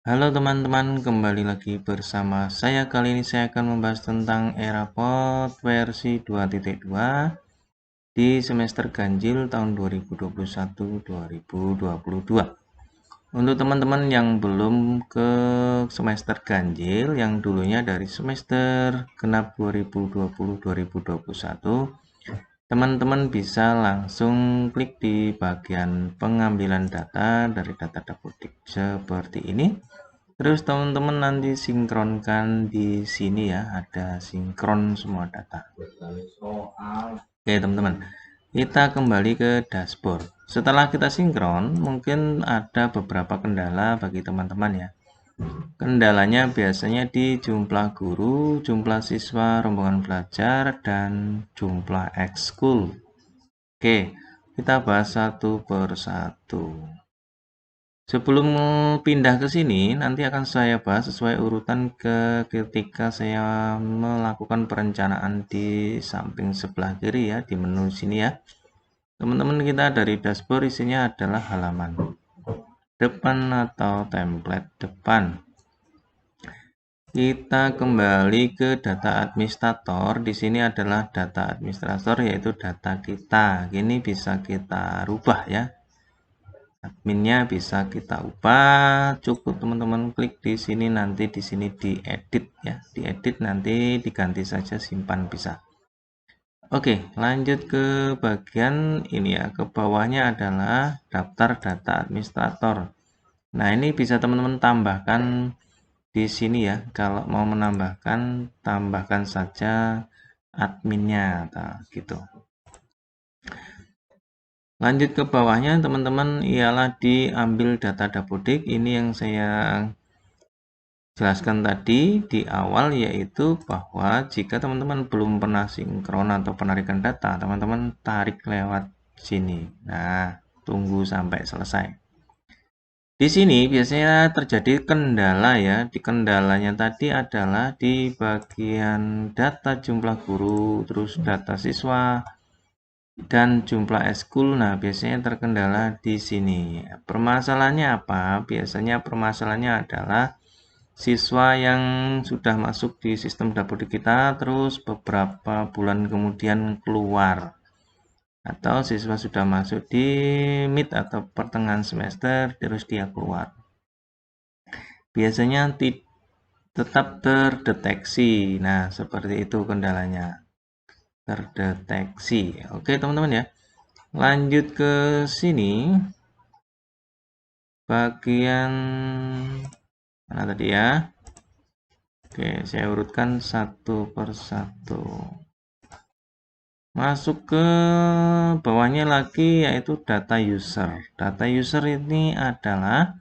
Halo teman-teman, kembali lagi bersama saya. Kali ini saya akan membahas tentang Eraport versi 2.2 di semester ganjil tahun 2021-2022. Untuk teman-teman yang belum ke semester ganjil, yang dulunya dari semester genap 2020-2021, teman-teman bisa langsung klik di bagian pengambilan data dari data Dapodik seperti ini. Terus teman-teman nanti sinkronkan di sini ya, ada sinkron semua data. Oke teman-teman, kita kembali ke dashboard. Setelah kita sinkron, mungkin ada beberapa kendala bagi teman-teman ya. Kendalanya biasanya di jumlah guru, jumlah siswa, rombongan belajar, dan jumlah ekskul. Oke, kita bahas satu persatu. Sebelum pindah ke sini, nanti akan saya bahas sesuai urutan ketika saya melakukan perencanaan di samping sebelah kiri ya, di menu sini ya. Teman-teman, kita dari dashboard isinya adalah halaman depan atau template depan. Kita kembali ke data administrator. Di sini adalah data administrator, yaitu data kita. Ini bisa kita rubah ya. Adminnya bisa kita ubah, cukup teman-teman klik di sini, nanti di sini diedit ya, diedit nanti diganti saja, simpan bisa. Oke, lanjut ke bagian ini ya, ke bawahnya adalah daftar data administrator. Nah, ini bisa teman-teman tambahkan di sini ya, kalau mau menambahkan, tambahkan saja adminnya, nah, gitu. Lanjut ke bawahnya teman-teman, ialah diambil data Dapodik. Ini yang saya jelaskan tadi di awal, yaitu bahwa jika teman-teman belum pernah sinkron atau penarikan data, teman-teman tarik lewat sini. Nah, tunggu sampai selesai. Di sini biasanya terjadi kendala ya. Di kendalanya tadi adalah di bagian data jumlah guru, terus data siswa, dan jumlah ekskul. Nah, biasanya terkendala di sini. Permasalahannya apa? Biasanya permasalahannya adalah siswa yang sudah masuk di sistem Dapodik kita terus beberapa bulan kemudian keluar, atau siswa sudah masuk di mid atau pertengahan semester terus dia keluar. Biasanya tetap terdeteksi. Nah, seperti itu kendalanya. Terdeteksi. Oke, teman-teman ya. Lanjut ke sini. Bagian mana tadi ya? Oke, saya urutkan satu persatu. Masuk ke bawahnya lagi, yaitu data user. Data user ini adalah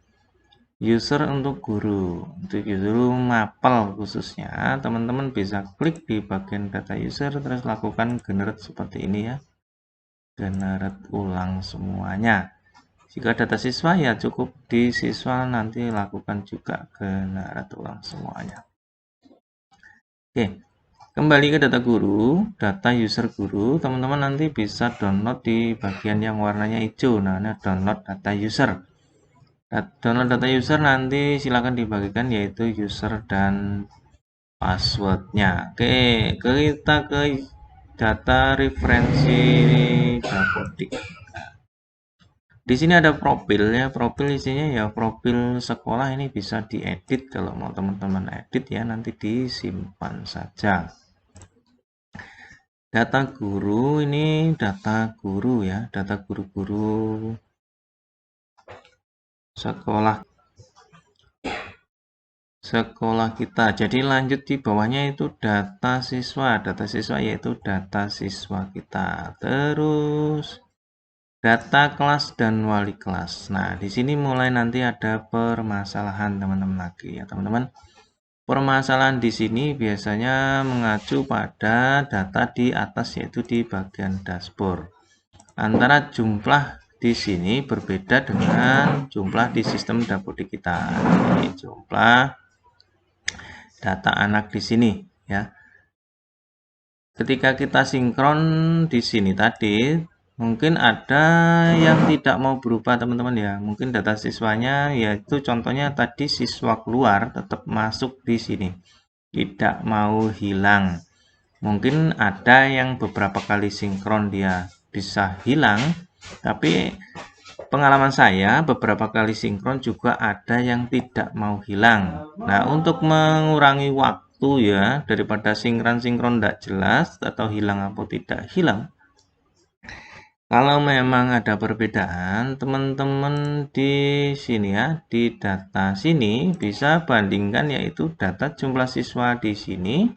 user untuk guru. Untuk guru mapel khususnya, teman-teman bisa klik di bagian data user, terus lakukan generate seperti ini ya. Generate ulang semuanya. Jika data siswa ya cukup di siswa, nanti lakukan juga generate ulang semuanya. Oke, kembali ke data guru, data user guru, teman-teman nanti bisa download di bagian yang warnanya hijau. Nah, ini download data user. Download data user nanti silakan dibagikan, yaitu user dan passwordnya. Oke, kita ke data referensi Dapodik. Di sini ada profil ya, profil isinya ya profil sekolah. Ini bisa diedit kalau mau teman-teman edit ya, nanti disimpan saja. Data guru, ini data guru ya, data guru-guru sekolah kita. Jadi lanjut di bawahnya itu data siswa. Data siswa yaitu data siswa kita. Terus data kelas dan wali kelas. Nah, di sini mulai nanti ada permasalahan teman-teman lagi ya, teman-teman. Permasalahan di sini biasanya mengacu pada data di atas, yaitu di bagian dashboard. Antara jumlah di sini berbeda dengan jumlah di sistem Dapodik kita. Ini jumlah data anak di sini ya. Ketika kita sinkron di sini tadi, Mungkin ada yang tidak mau berubah teman-teman ya. Mungkin data siswanya yaitu contohnya tadi siswa keluar tetap masuk di sini. Tidak mau hilang. Mungkin ada yang beberapa kali sinkron dia bisa hilang, tapi pengalaman saya beberapa kali sinkron juga ada yang tidak mau hilang. Nah, untuk mengurangi waktu ya daripada sinkron-sinkron tidak jelas atau hilang atau tidak hilang, kalau memang ada perbedaan, teman-teman di sini ya, di data sini bisa bandingkan yaitu data jumlah siswa di sini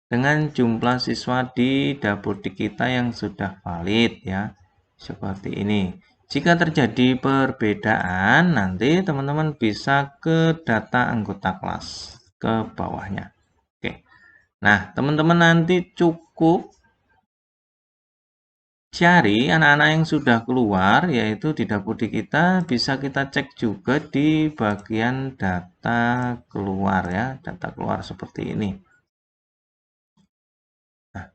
dengan jumlah siswa di Dapodik kita yang sudah valid ya. Seperti ini. Jika terjadi perbedaan, nanti teman-teman bisa ke data anggota kelas ke bawahnya. Oke. Nah, teman-teman nanti cukup cari anak-anak yang sudah keluar, yaitu di Dapodik kita bisa kita cek juga di bagian data keluar ya, data keluar seperti ini. Nah,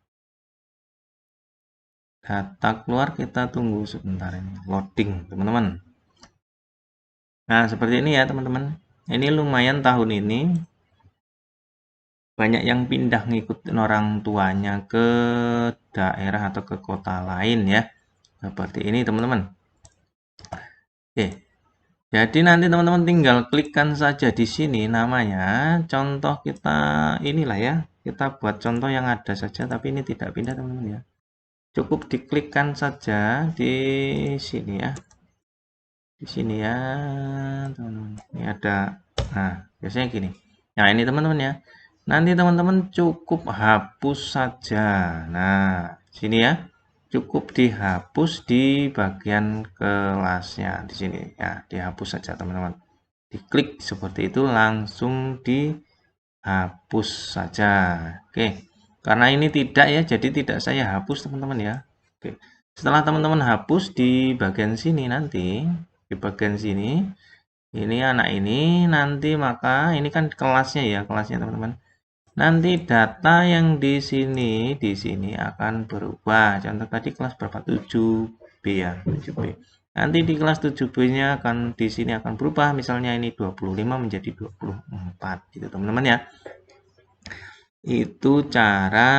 data keluar kita tunggu sebentar ini, loading teman-teman. Nah, seperti ini ya teman-teman. Ini lumayan tahun ini banyak yang pindah ngikutin orang tuanya ke daerah atau ke kota lain ya. Seperti ini teman-teman. Oke. Jadi nanti teman-teman tinggal klikkan saja di sini namanya. Contoh kita inilah ya. Kita buat contoh yang ada saja tapi ini tidak pindah teman-teman ya. Cukup diklikkan saja di sini ya. Di sini ya, teman-teman. Ini ada. Nah, biasanya gini. Nah, ini teman-teman ya. Nanti teman-teman cukup hapus saja. Nah, sini ya. Cukup dihapus di bagian kelasnya di sini ya, dihapus saja teman-teman. Diklik seperti itu langsung dihapus saja. Oke. Karena ini tidak ya, jadi tidak saya hapus teman-teman ya. Oke. Setelah teman-teman hapus di bagian sini nanti, di bagian sini, ini anak ini nanti maka ini kan kelasnya ya, kelasnya teman-teman. Nanti data yang di sini akan berubah. Contoh tadi kelas berapa? 7B ya, 7B. Nanti di kelas 7B-nya akan di sini akan berubah. Misalnya ini 25 menjadi 24 gitu, teman-teman ya. Itu cara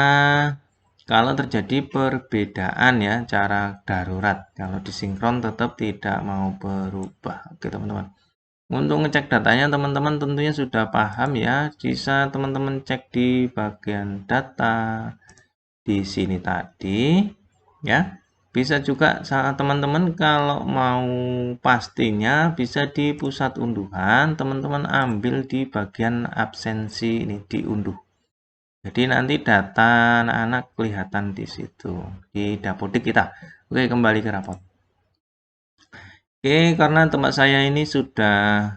kalau terjadi perbedaan ya, cara darurat. Kalau disinkron tetap tidak mau berubah. Oke, teman-teman. Untuk ngecek datanya teman-teman tentunya sudah paham ya. Bisa teman-teman cek di bagian data di sini tadi ya. Bisa juga saat teman-teman kalau mau pastinya bisa di pusat unduhan, teman-teman ambil di bagian absensi ini diunduh. Jadi nanti data anak-anak kelihatan di situ di Dapodik kita. Oke, kembali ke rapot. Oke, karena tempat saya ini sudah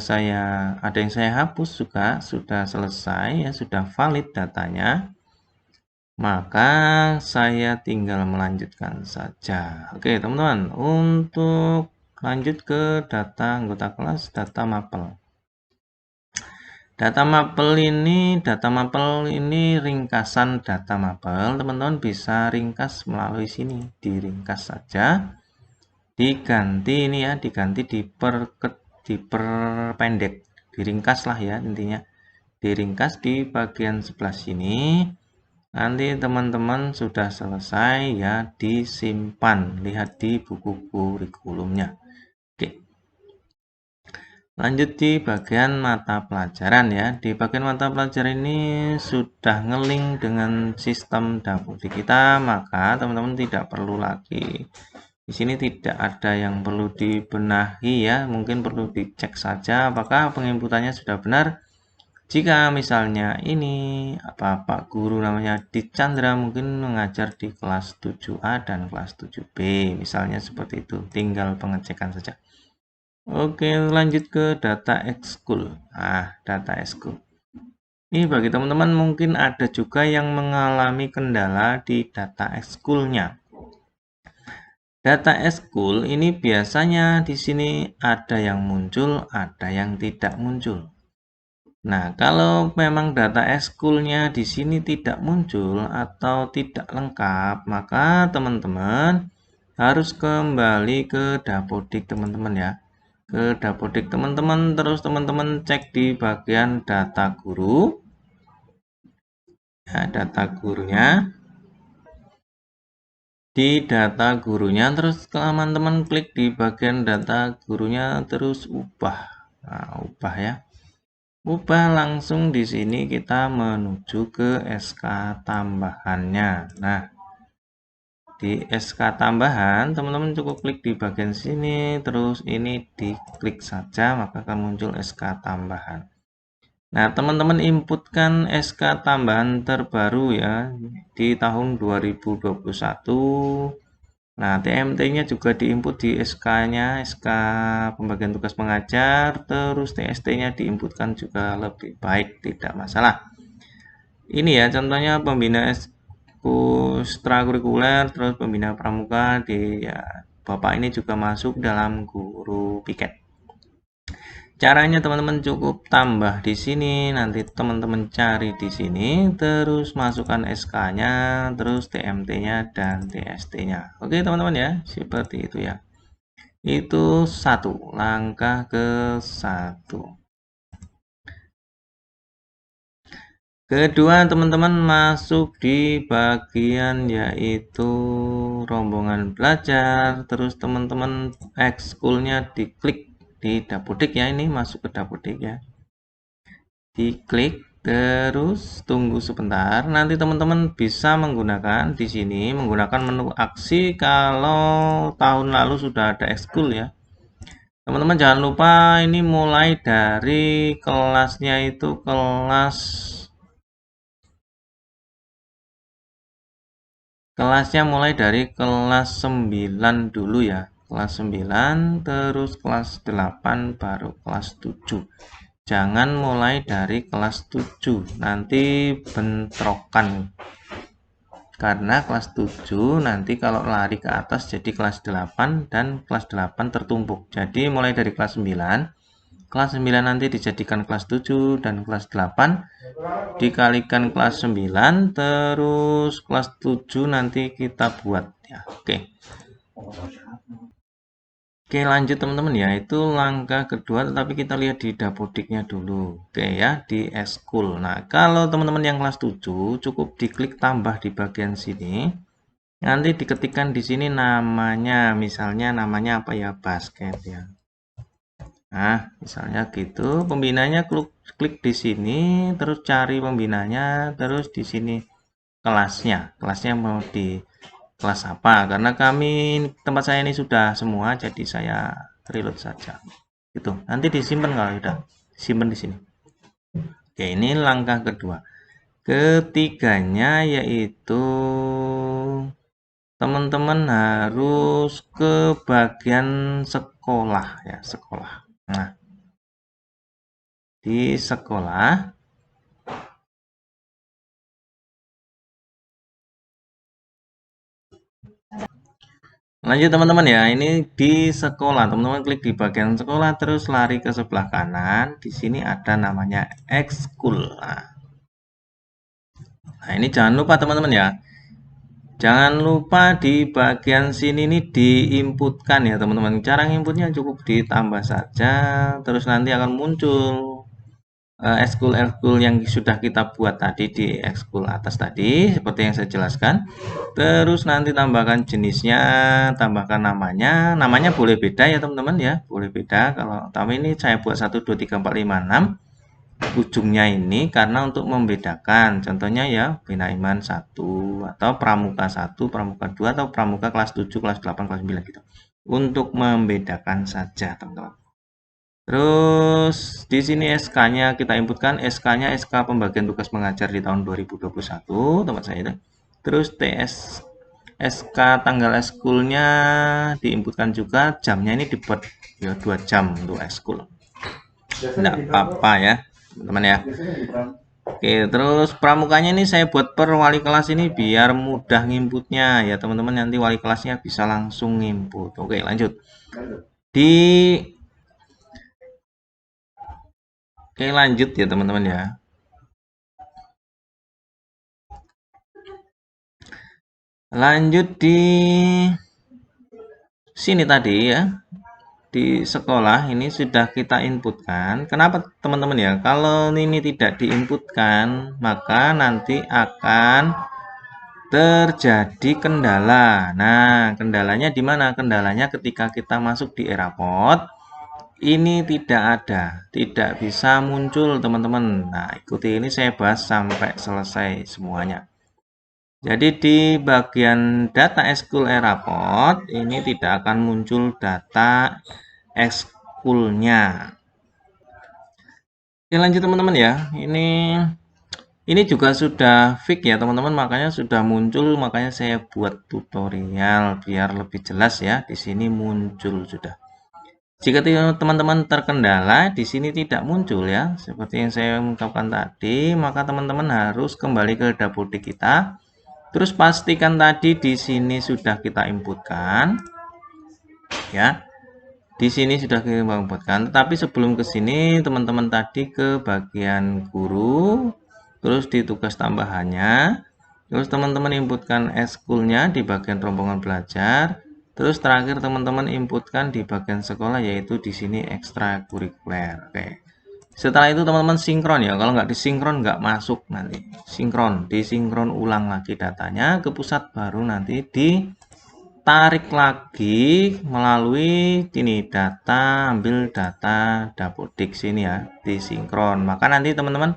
saya ada yang saya hapus juga, sudah selesai ya, sudah valid datanya. Maka saya tinggal melanjutkan saja. Oke, teman-teman, untuk lanjut ke data anggota kelas, data mapel. Data mapel ini ringkasan data mapel. Teman-teman bisa ringkas melalui sini, diringkas saja. Diganti ini ya, diganti diperpendek, diringkas lah ya intinya. Diringkas di bagian sebelah sini. Nanti teman-teman sudah selesai ya, disimpan. Lihat di buku kurikulumnya. Oke. Lanjut di bagian mata pelajaran ya. Di bagian mata pelajaran ini sudah ngeling dengan sistem Dapodik kita, maka teman-teman tidak perlu lagi. Di sini tidak ada yang perlu dibenahi ya, mungkin perlu dicek saja apakah penginputannya sudah benar. Jika misalnya ini Pak guru namanya Dichandra mungkin mengajar di kelas 7A dan kelas 7B, misalnya seperti itu. Tinggal pengecekan saja. Oke, lanjut ke data ekskul. Data ekskul. Ini bagi teman-teman mungkin ada juga yang mengalami kendala di data ekskulnya. Data ekskul ini biasanya di sini ada yang muncul, ada yang tidak muncul. Nah, kalau memang data ekskulnya di sini tidak muncul atau tidak lengkap, maka teman-teman harus kembali ke Dapodik teman-teman ya. Ke Dapodik teman-teman, terus teman-teman cek di bagian data guru. Ya, data gurunya. Di data gurunya, terus teman-teman klik di bagian data gurunya, terus ubah. Nah, ubah ya. Ubah langsung di sini kita menuju ke SK tambahannya. Nah, di SK tambahan, teman-teman cukup klik di bagian sini, terus ini diklik saja, maka akan muncul SK tambahan. Nah, teman-teman inputkan SK tambahan terbaru ya, di tahun 2021. Nah, TMT-nya juga diinput di SK-nya, SK pembagian tugas mengajar, terus TST-nya diinputkan juga lebih baik, tidak masalah. Ini ya contohnya pembina ekstrakurikuler, terus pembina pramuka di ya, Bapak ini juga masuk dalam guru piket. Caranya teman-teman cukup tambah di sini, nanti teman-teman cari di sini, terus masukkan SK-nya, terus TMT-nya dan TST-nya. Oke teman-teman ya, seperti itu ya. Itu satu, langkah ke satu. Kedua, teman-teman masuk di bagian yaitu rombongan belajar, terus teman-teman ekskulnya diklik di Dapodik ya, ini masuk ke Dapodik ya. Diklik terus tunggu sebentar. Nanti teman-teman bisa menggunakan di sini menggunakan menu aksi kalau tahun lalu sudah ada ekskul ya. Teman-teman jangan lupa ini mulai dari kelasnya itu kelasnya mulai dari kelas 9 dulu ya. Kelas 9 terus kelas 8 baru kelas 7. Jangan mulai dari kelas 7, nanti bentrokan. Karena kelas 7 nanti kalau lari ke atas jadi kelas 8 dan kelas 8 tertumpuk. Jadi mulai dari kelas 9, kelas 9 nanti dijadikan kelas 7 dan kelas 8 dikalikan kelas 9, terus kelas 7 nanti kita buat ya. Oke. Oke, lanjut teman-teman ya. Itu langkah kedua, tetapi kita lihat di Dapodiknya dulu. Oke ya, di eskul. Nah, kalau teman-teman yang kelas 7 cukup diklik tambah di bagian sini. Nanti diketikkan di sini namanya, misalnya namanya apa ya? Basket ya. Nah, misalnya gitu, pembinanya klik di sini, terus cari pembinanya, terus di sini kelasnya. Kelasnya mau di kelas apa? Karena kami tempat saya ini sudah semua, jadi saya reload saja. Gitu. Nanti disimpan kalau sudah simpan di sini. Oke, ini langkah kedua. Ketiganya yaitu teman-teman harus ke bagian sekolah ya, sekolah. Nah, di sekolah lanjut teman-teman ya, ini di sekolah. Teman-teman klik di bagian sekolah terus lari ke sebelah kanan. Di sini ada namanya ekskul. Nah, ini jangan lupa teman-teman ya. Jangan lupa di bagian sini nih diinputkan ya teman-teman. Cara inputnya cukup ditambah saja, terus nanti akan muncul ekskul-ekskul yang sudah kita buat tadi di ekskul atas tadi, seperti yang saya jelaskan. Terus nanti tambahkan jenisnya, tambahkan namanya. Namanya boleh beda ya teman-teman ya, boleh beda. Kalau tapi ini saya buat 1, 2, 3, 4, 5, 6. Ujungnya ini karena untuk membedakan. Contohnya ya, Bina Iman 1 atau Pramuka 1, Pramuka 2 atau Pramuka kelas 7, kelas 8, kelas 9 gitu. Untuk membedakan saja, teman-teman. Terus di sini SK-nya kita inputkan, SK-nya SK pembagian tugas mengajar di tahun 2021, tempat saya itu. Terus SK tanggal ekskulnya diinputkan juga, jamnya ini dibuat ya 2 jam untuk ekskul. Tidak apa-apa ya, teman-teman ya. Oke, terus pramukanya ini saya buat per wali kelas ini biar mudah nginputnya ya teman-teman, nanti wali kelasnya bisa langsung nginput. Oke, lanjut. Oke, lanjut ya teman-teman ya. Lanjut di sini tadi ya, di sekolah ini sudah kita inputkan. Kenapa teman-teman ya? Kalau ini tidak diinputkan, maka nanti akan terjadi kendala. Nah, kendalanya di mana? Kendalanya ketika kita masuk di Eraport, ini tidak ada, tidak bisa muncul teman-teman. Nah, ikuti ini saya bahas sampai selesai semuanya. Jadi di bagian data ekskul Eraport ini tidak akan muncul data ekskulnya. Oke, lanjut teman-teman ya. Ini juga sudah fix ya teman-teman, makanya sudah muncul, makanya saya buat tutorial biar lebih jelas ya. Di sini muncul sudah. Jika teman-teman terkendala di sini tidak muncul ya, seperti yang saya ungkapkan tadi, maka teman-teman harus kembali ke Dapodik kita. Terus pastikan tadi di sini sudah kita inputkan, ya. Di sini sudah kita inputkan. Tetapi sebelum ke sini, teman-teman tadi ke bagian guru, terus di tugas tambahannya, terus teman-teman inputkan ekskulnya di bagian rombongan belajar. Terus terakhir teman-teman inputkan di bagian sekolah, yaitu di sini ekstrakurikuler. Oke. Setelah itu teman-teman sinkron ya. Kalau nggak disinkron nggak masuk nanti. Sinkron, disinkron ulang lagi datanya ke pusat, baru nanti ditarik lagi melalui ini data, ambil data Dapodik sini ya, disinkron. Maka nanti teman-teman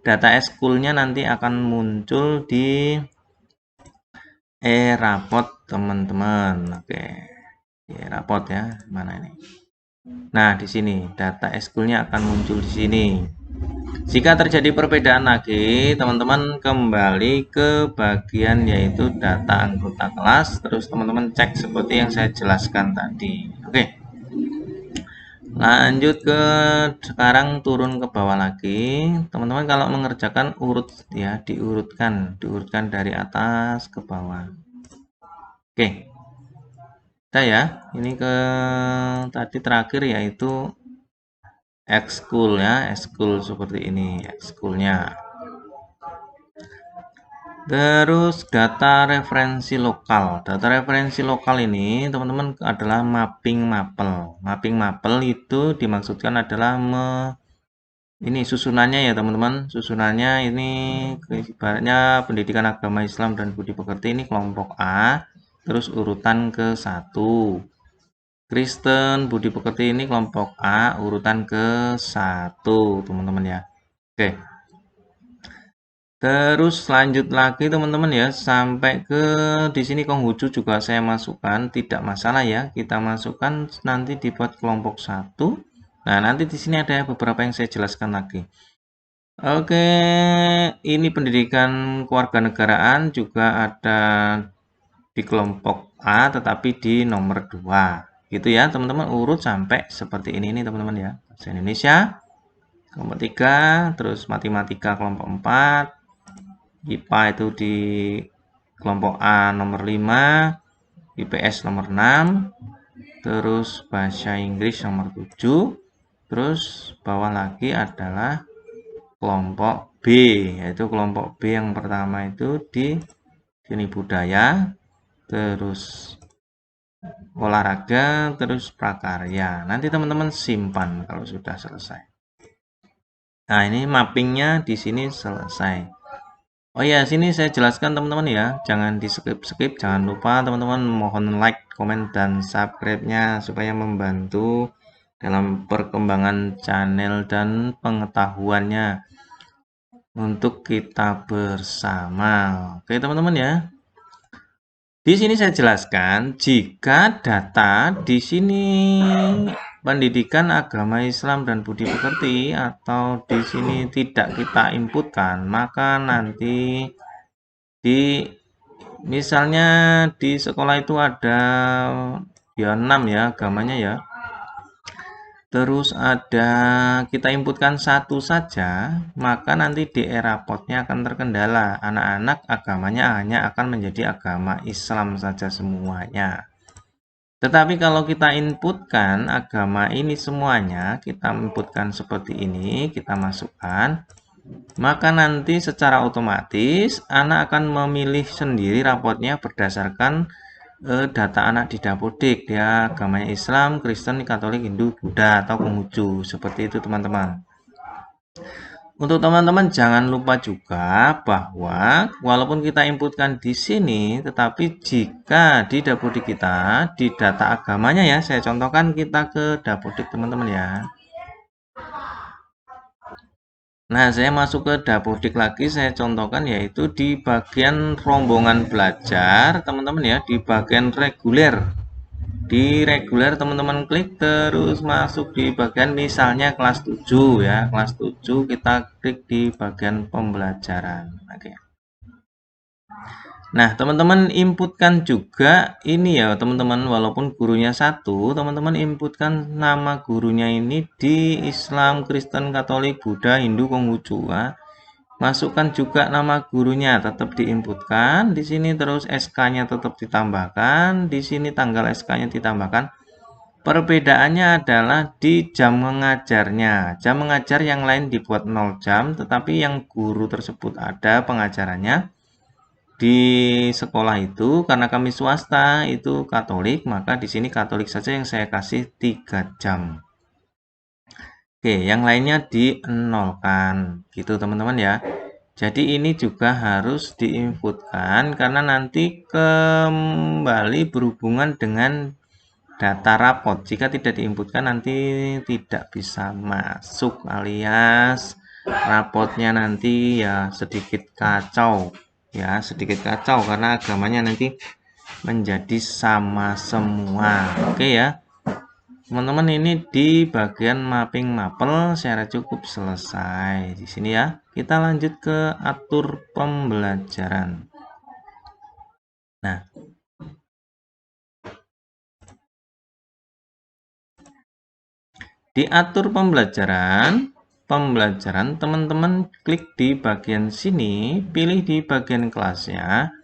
data ekskulnya nanti akan muncul di Eraport teman-teman. Oke. Di Eraport ya. Mana ini? Nah, di sini data ekskulnya akan muncul di sini. Jika terjadi perbedaan lagi, teman-teman kembali ke bagian yaitu data anggota kelas, terus teman-teman cek seperti yang saya jelaskan tadi. Oke. Lanjut ke sekarang turun ke bawah lagi. Teman-teman kalau mengerjakan urut ya, diurutkan dari atas ke bawah. Oke. Kita ya, ini ke tadi terakhir yaitu ekskul ya, ekskul seperti ini, ekskulnya. Terus data referensi lokal. Data referensi lokal ini teman-teman adalah mapping mapel. Mapping mapel itu dimaksudkan adalah ini susunannya ya teman-teman. Susunannya ini ibaratnya pendidikan agama Islam dan budi pekerti ini kelompok A, terus urutan ke 1. Kristen budi pekerti ini kelompok A, urutan ke 1, teman-teman ya. Oke. Terus lanjut lagi teman-teman ya, sampai ke di sini Konghucu juga saya masukkan, tidak masalah ya. Kita masukkan nanti dibuat kelompok 1. Nah, nanti di sini ada beberapa yang saya jelaskan lagi. Oke, ini pendidikan kewarganegaraan juga ada di kelompok A tetapi di nomor 2. Gitu ya, teman-teman urut sampai seperti ini nih teman-teman ya. Bahasa Indonesia kelompok 3, terus matematika kelompok 4. IPA itu di kelompok A nomor 5, IPS nomor 6, terus bahasa Inggris nomor 7, terus bawah lagi adalah kelompok B, yaitu kelompok B yang pertama itu di seni budaya, terus olahraga, terus prakarya. Nanti teman-teman simpan kalau sudah selesai. Nah, ini mappingnya di sini selesai. Oh ya, sini saya jelaskan teman-teman ya, jangan di skip-skip, jangan lupa teman-teman mohon like, komen, dan subscribe-nya supaya membantu dalam perkembangan channel dan pengetahuannya untuk kita bersama. Oke teman-teman ya. Di sini saya jelaskan jika data di sini pendidikan agama Islam dan budi pekerti atau di sini tidak kita inputkan, maka nanti di misalnya di sekolah itu ada ya 6 ya agamanya ya. Terus ada kita inputkan 1 saja, maka nanti di Eraport-nya akan terkendala. Anak-anak agamanya hanya akan menjadi agama Islam saja semuanya. Tetapi kalau kita inputkan agama ini semuanya, kita inputkan seperti ini, kita masukkan, maka nanti secara otomatis anak akan memilih sendiri raportnya berdasarkan data anak di Dapodik, ya agamanya Islam, Kristen, Katolik, Hindu, Buddha, atau Konghucu, seperti itu teman-teman. Untuk teman-teman jangan lupa juga bahwa walaupun kita inputkan di sini, tetapi jika di Dapodik kita, di data agamanya ya, saya contohkan kita ke Dapodik teman-teman ya. Nah, saya masuk ke Dapodik lagi, saya contohkan yaitu di bagian rombongan belajar, teman-teman ya, di bagian reguler. Di reguler teman-teman klik terus masuk di bagian misalnya kelas 7 ya. Kelas 7 kita klik di bagian pembelajaran. Oke. Nah, teman-teman inputkan juga ini ya, teman-teman, walaupun gurunya satu, teman-teman inputkan nama gurunya ini di Islam, Kristen, Katolik, Buddha, Hindu, Konghucu. Ya. Masukkan juga nama gurunya, tetap diinputkan. Di sini terus SK-nya tetap ditambahkan, di sini tanggal SK-nya ditambahkan. Perbedaannya adalah di jam mengajarnya. Jam mengajar yang lain dibuat 0 jam, tetapi yang guru tersebut ada pengajarannya di sekolah itu karena kami swasta itu Katolik, maka di sini Katolik saja yang saya kasih 3 jam. Oke, yang lainnya di-nolkan. Gitu teman-teman ya. Jadi ini juga harus diinputkan karena nanti kembali berhubungan dengan data rapot. Jika tidak diinputkan nanti tidak bisa masuk alias rapotnya nanti ya sedikit kacau. Ya, sedikit kacau karena agamanya nanti menjadi sama semua. Oke ya. Teman-teman ini di bagian mapping mapel secara cukup selesai. Di sini ya. Kita lanjut ke atur pembelajaran. Nah, di atur pembelajaran, teman-teman klik di bagian sini, pilih di bagian kelasnya.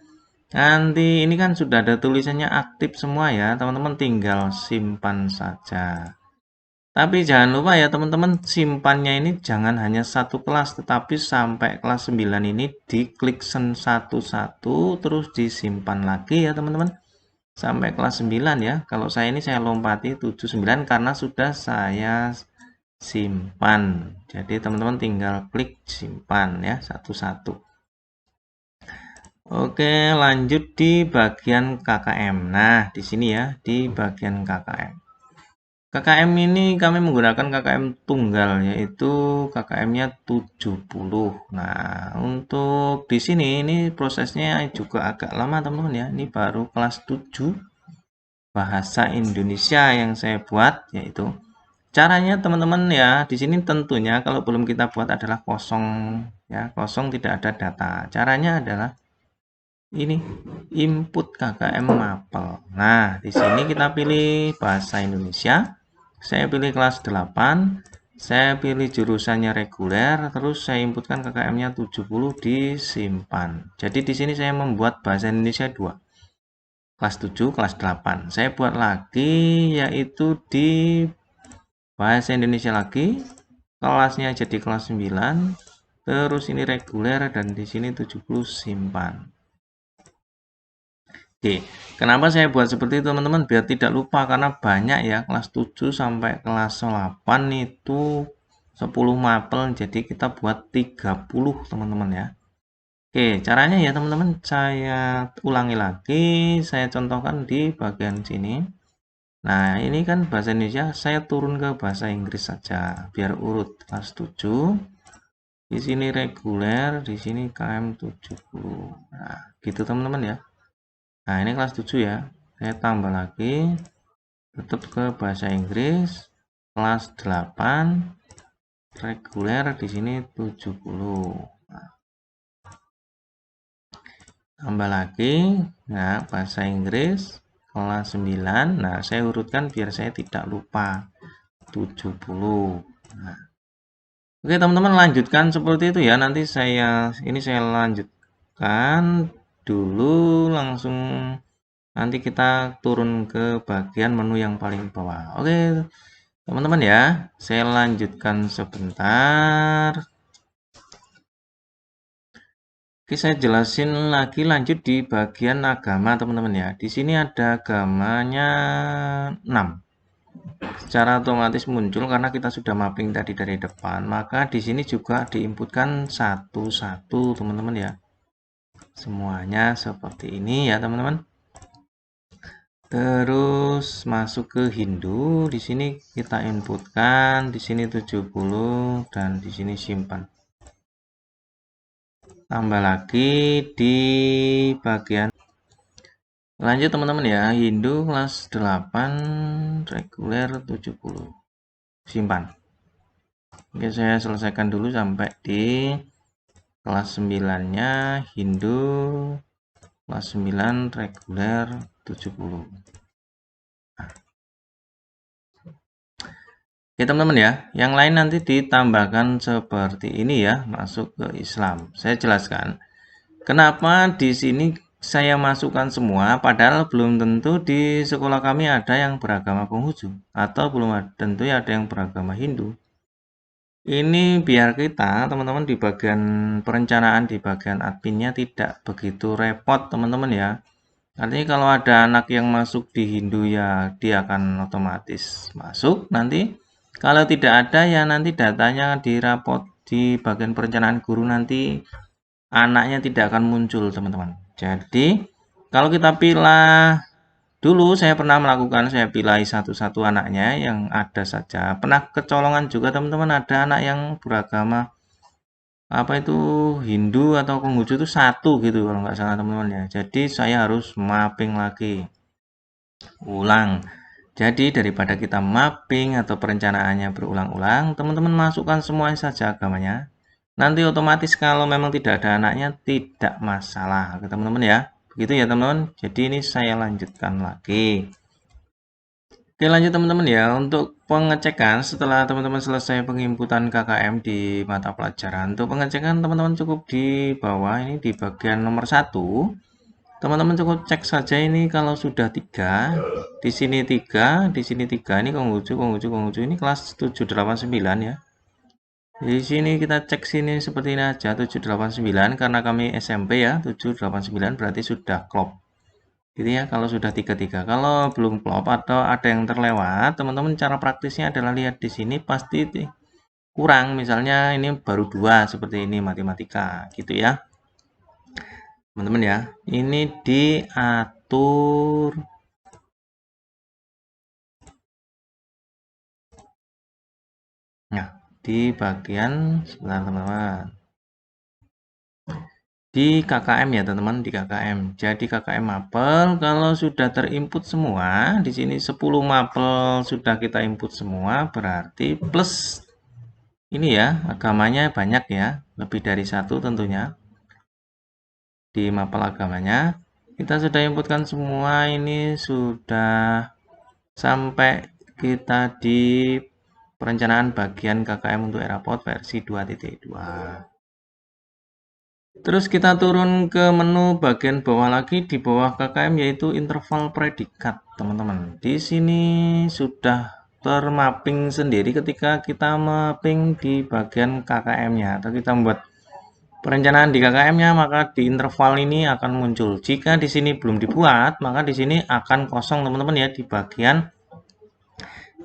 Nanti ini kan sudah ada tulisannya aktif semua ya, teman-teman tinggal simpan saja. Tapi jangan lupa ya teman-teman, simpannya ini jangan hanya satu kelas, tetapi sampai kelas 9 ini diklik satu-satu, terus disimpan lagi ya teman-teman. Sampai kelas 9 ya. Kalau saya ini saya lompati 7, 9 karena sudah saya simpan. Jadi teman-teman tinggal klik simpan ya satu-satu. Oke, lanjut di bagian KKM. Nah, di sini ya, di bagian KKM. KKM ini kami menggunakan KKM tunggal yaitu KKM-nya 70. Nah, untuk di sini ini prosesnya juga agak lama teman-teman ya. Ini baru kelas 7 bahasa Indonesia yang saya buat yaitu caranya teman-teman ya, di sini tentunya kalau belum kita buat adalah kosong ya, kosong tidak ada data. Caranya adalah ini input KKM mapel. Nah, di sini kita pilih bahasa Indonesia. Saya pilih kelas 8. Saya pilih jurusannya reguler, terus saya inputkan KKM-nya 70 disimpan. Jadi di sini saya membuat bahasa Indonesia 2. Kelas 7, kelas 8. Saya buat lagi yaitu di bahasa Indonesia lagi. Kelasnya jadi kelas 9. Terus ini reguler dan di sini 70 simpan. Oke, kenapa saya buat seperti itu teman-teman? Biar tidak lupa karena banyak ya kelas 7 sampai kelas 8 itu 10 mapel. Jadi kita buat 30 teman-teman ya. Oke, caranya ya teman-teman saya ulangi lagi. Saya contohkan di bagian sini. Nah, ini kan bahasa Indonesia, saya turun ke bahasa Inggris saja biar urut kelas 7. Di sini reguler, di sini KM 70. Nah, gitu teman-teman ya. Nah, ini kelas 7 ya. Saya tambah lagi tetap ke bahasa Inggris kelas 8 reguler di sini 70. Nah, tambah lagi nah bahasa Inggris kelas 9. Nah, saya urutkan biar saya tidak lupa 70. Nah, oke teman-teman lanjutkan seperti itu ya. Nanti saya lanjutkan dulu langsung nanti kita turun ke bagian menu yang paling bawah. Oke teman-teman ya, saya lanjutkan sebentar. Oke, saya jelasin lagi lanjut di bagian agama, teman-teman ya. Di sini ada agamanya 6. Secara otomatis muncul karena kita sudah mapping tadi dari depan, maka di sini juga diinputkan satu-satu, teman-teman ya. Semuanya seperti ini ya, teman-teman. Terus masuk ke Hindu, di sini kita inputkan, di sini 70 dan di sini simpan. Tambah lagi di bagian lanjut teman-teman ya, Hindu kelas 8, reguler 70. Simpan. Oke, saya selesaikan dulu sampai di kelas 9-nya Hindu kelas 9 reguler 70. Oke teman-teman ya, yang lain nanti ditambahkan seperti ini ya, masuk ke Islam. Saya jelaskan kenapa di sini saya masukkan semua, padahal belum tentu di sekolah kami ada yang beragama Konghucu atau belum tentu ada yang beragama Hindu. Ini biar kita teman-teman di bagian perencanaan, di bagian adminnya tidak begitu repot teman-teman ya. Artinya kalau ada anak yang masuk di Hindu ya dia akan otomatis masuk nanti. Kalau tidak ada ya nanti datanya di rapot di bagian perencanaan guru nanti anaknya tidak akan muncul teman-teman. Jadi kalau kita pilih dulu saya pernah melakukan, saya pilih satu-satu anaknya yang ada saja. Pernah kecolongan juga teman-teman, ada anak yang beragama apa itu Hindu atau Konghucu itu satu gitu kalau nggak salah teman-teman ya. Jadi saya harus mapping lagi, ulang. Jadi daripada kita mapping atau perencanaannya berulang-ulang, teman-teman masukkan semuanya saja agamanya. Nanti otomatis kalau memang tidak ada anaknya tidak masalah, teman-teman ya. Begitu ya teman-teman. Jadi ini saya lanjutkan lagi. Oke lanjut teman-teman ya, untuk pengecekan setelah teman-teman selesai penginputan KKM di mata pelajaran, untuk pengecekan teman-teman cukup di bawah ini di bagian nomor 1, teman-teman cukup cek saja ini kalau sudah 3, di sini 3, di sini 3, ini Konghucu ini kelas 789 ya. Di sini kita cek sini seperti ini aja 789 karena kami SMP ya, 789 berarti sudah klop. Gitu ya, kalau sudah 33. Kalau belum klop atau ada yang terlewat, teman-teman cara praktisnya adalah lihat di sini pasti kurang. Misalnya ini baru 2 seperti ini matematika gitu ya. Teman-teman ya, ini diatur. Nah, di bagian sebentar teman-teman. Di KKM ya teman-teman, di KKM. Jadi KKM mapel kalau sudah terinput semua, di sini 10 mapel sudah kita input semua, berarti plus ini ya, agamanya banyak ya, lebih dari satu tentunya. Di mapel agamanya, kita sudah inputkan semua, ini sudah sampai kita di perencanaan bagian KKM untuk Eraport versi 2.2. Terus kita turun ke menu bagian bawah lagi di bawah KKM yaitu interval predikat, teman-teman. Di sini sudah termapping sendiri ketika kita mapping di bagian KKM-nya atau kita membuat perencanaan di KKM-nya, maka di interval ini akan muncul. Jika di sini belum dibuat, maka di sini akan kosong, teman-teman ya, di bagian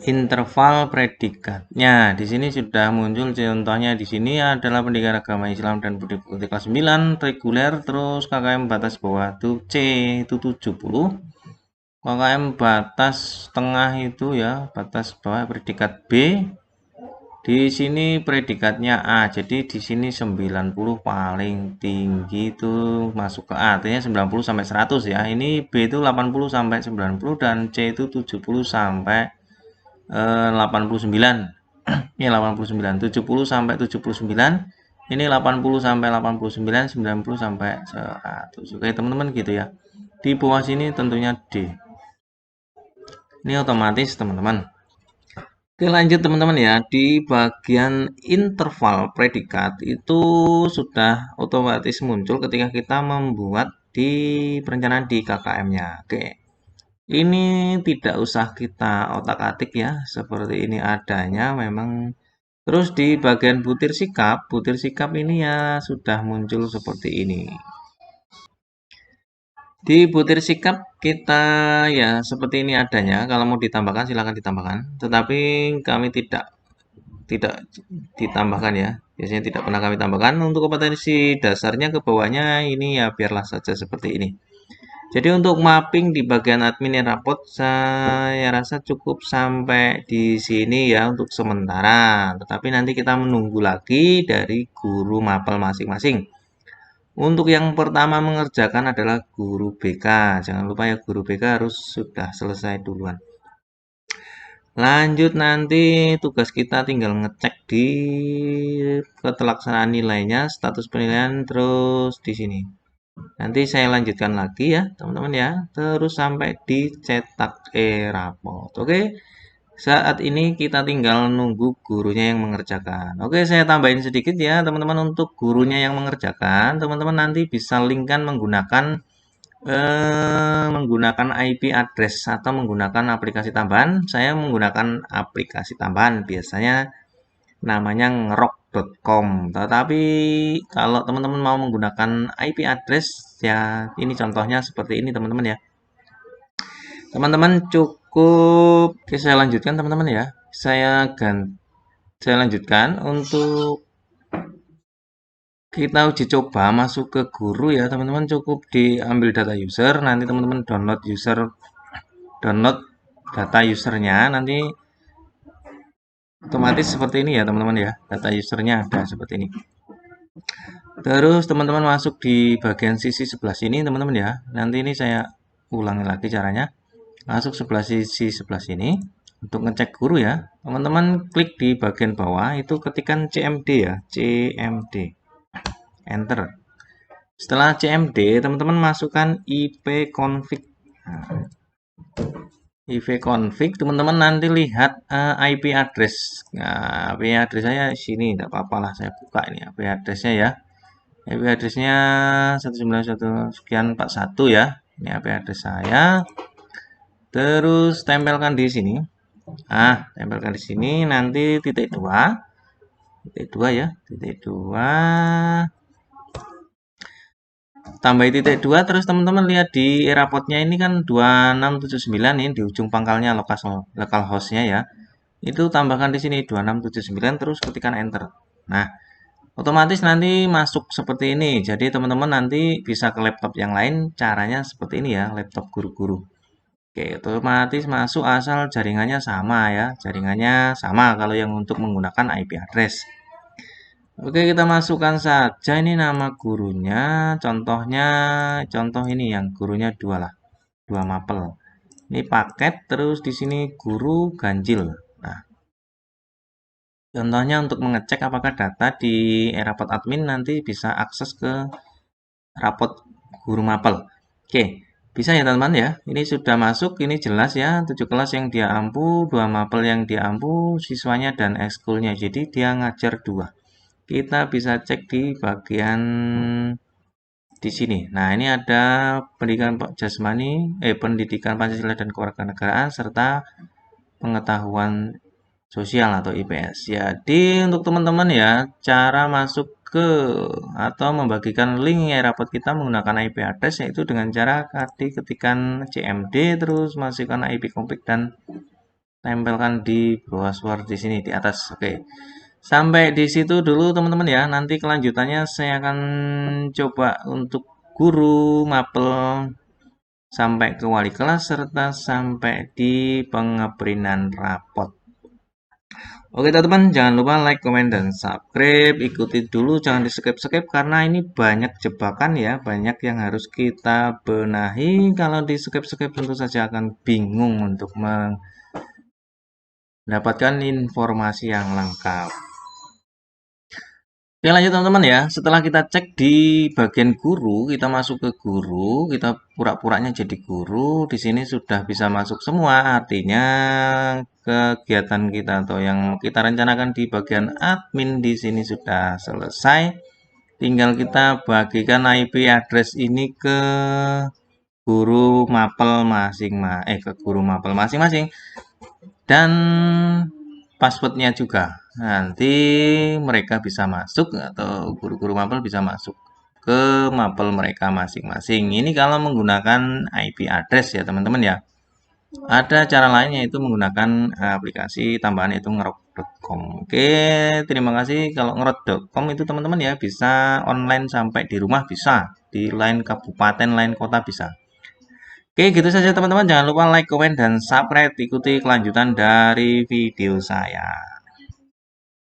interval predikatnya. Di sini sudah muncul contohnya, di sini adalah pendidikan agama Islam dan budi pekerti kelas 9 reguler, terus KKM batas bawah itu C itu 70. KKM batas tengah itu ya, batas bawah predikat B. Di sini predikatnya A. Jadi di sini 90 paling tinggi itu masuk ke A. Artinya 90 sampai 100 ya. Ini B itu 80 sampai 90 dan C itu 70 sampai 89. Ini 89, 70 sampai 79. Ini 80 sampai 89, 90 sampai 100. Oke, teman-teman gitu ya. Di bawah sini tentunya D. Ini otomatis, teman-teman. Oke, lanjut teman-teman ya. Di bagian interval predikat itu sudah otomatis muncul ketika kita membuat di perencanaan di KKM-nya. Oke. Ini tidak usah kita otak-atik ya, seperti ini adanya memang Terus di bagian butir sikap ini ya sudah muncul seperti ini. Di butir sikap kita ya seperti ini adanya. Kalau mau ditambahkan silahkan ditambahkan. Tetapi kami tidak ditambahkan ya. Biasanya tidak pernah kami tambahkan. Untuk kompetensi dasarnya ke bawahnya ini ya biarlah saja seperti ini. Jadi untuk mapping di bagian admin rapot saya rasa cukup sampai di sini ya untuk sementara. Tetapi nanti kita menunggu lagi dari guru mapel masing-masing. Untuk yang pertama mengerjakan adalah guru BK. Jangan lupa ya guru BK harus sudah selesai duluan. Lanjut nanti tugas kita tinggal ngecek di ketelaksanaan nilainya, status penilaian terus di sini. Nanti saya lanjutkan lagi ya, teman-teman ya. Terus sampai dicetak rapot. Oke. Saat ini kita tinggal nunggu gurunya yang mengerjakan. Oke, saya tambahin sedikit ya, teman-teman untuk gurunya yang mengerjakan. Teman-teman nanti bisa linkkan menggunakan IP address atau menggunakan aplikasi tambahan. Saya menggunakan aplikasi tambahan. Biasanya namanya ngerok.com. Tetapi kalau teman-teman mau menggunakan IP address ya ini contohnya seperti ini teman-teman ya. Teman-teman cukup oke saya lanjutkan teman-teman ya. Saya lanjutkan untuk kita uji coba masuk ke guru ya teman-teman, cukup diambil data user, nanti teman-teman download data usernya, nanti otomatis seperti ini ya teman-teman ya, data usernya ada seperti ini. Terus teman-teman masuk di bagian sisi sebelah sini teman-teman ya, nanti ini saya ulangi lagi caranya. Masuk sisi sebelah sini untuk ngecek guru ya, teman-teman klik di bagian bawah itu ketikkan CMD ya, CMD, enter. Setelah CMD teman-teman masukkan IP config. Nah, IP config teman-teman nanti lihat IP address. Nah, IP address saya sini, tidak apa-apa lah saya buka ini IP addressnya ya. IP addressnya 191 sekian 41 ya. Ini IP address saya. Terus tempelkan di sini. Tempelkan di sini nanti titik 2 ya, titik 2 tambah titik 2 terus teman-teman lihat di rapotnya ini kan 2679 ini di ujung pangkalnya lokal hostnya ya. Itu tambahkan di sini 2679 terus ketikkan enter. Nah, otomatis nanti masuk seperti ini. Jadi teman-teman nanti bisa ke laptop yang lain caranya seperti ini ya, laptop guru-guru. Oke, otomatis masuk asal jaringannya sama ya. Jaringannya sama kalau yang untuk menggunakan IP address. Oke, kita masukkan saja ini nama gurunya. Contoh ini yang gurunya 2 lah. 2 mapel. Ini paket terus di sini guru ganjil. Nah, contohnya untuk mengecek apakah data di rapot admin nanti bisa akses ke rapot guru mapel. Oke, bisa ya teman-teman ya. Ini sudah masuk, ini jelas ya. 7 kelas yang dia ampu, 2 mapel yang dia ampu, siswanya dan ekskulnya. Jadi dia ngajar 2. Kita bisa cek di bagian di sini. Nah, ini ada pendidikan jasmani, pendidikan Pancasila dan kewarganegaraan serta pengetahuan sosial atau IPS. Jadi untuk teman-teman ya, cara masuk ke atau membagikan link rapot kita menggunakan IP address yaitu dengan cara tadi ketikan CMD terus masukkan IP config dan tempelkan di browser di sini di atas. Oke. Sampai di situ dulu teman-teman ya. Nanti kelanjutannya saya akan coba untuk guru mapel sampai ke wali kelas serta sampai di pengeprinan rapot. Oke teman-teman, jangan lupa like, komen, dan subscribe. Ikuti dulu, jangan di-skip-skip karena ini banyak jebakan ya, banyak yang harus kita benahi. Kalau di-skip-skip tentu saja akan bingung untuk mendapatkan informasi yang lengkap. Oke lanjut teman-teman ya, setelah kita cek di bagian guru, kita masuk ke guru, kita pura-puranya jadi guru, di sini sudah bisa masuk semua, artinya kegiatan kita atau yang kita rencanakan di bagian admin di sini sudah selesai. Tinggal kita bagikan IP address ini ke guru mapel masing-masing dan passwordnya juga. nanti mereka bisa masuk atau guru-guru mapel bisa masuk ke mapel mereka masing-masing. Ini kalau menggunakan IP address ya teman-teman ya. Ada cara lain yaitu menggunakan aplikasi tambahan yaitu ngerok.com. Oke, terima kasih. Kalau ngerok.com itu teman-teman ya bisa online sampai di rumah bisa, di lain kabupaten, lain kota bisa. Oke, gitu saja teman-teman. Jangan lupa like, komen, dan subscribe. Ikuti kelanjutan dari video saya.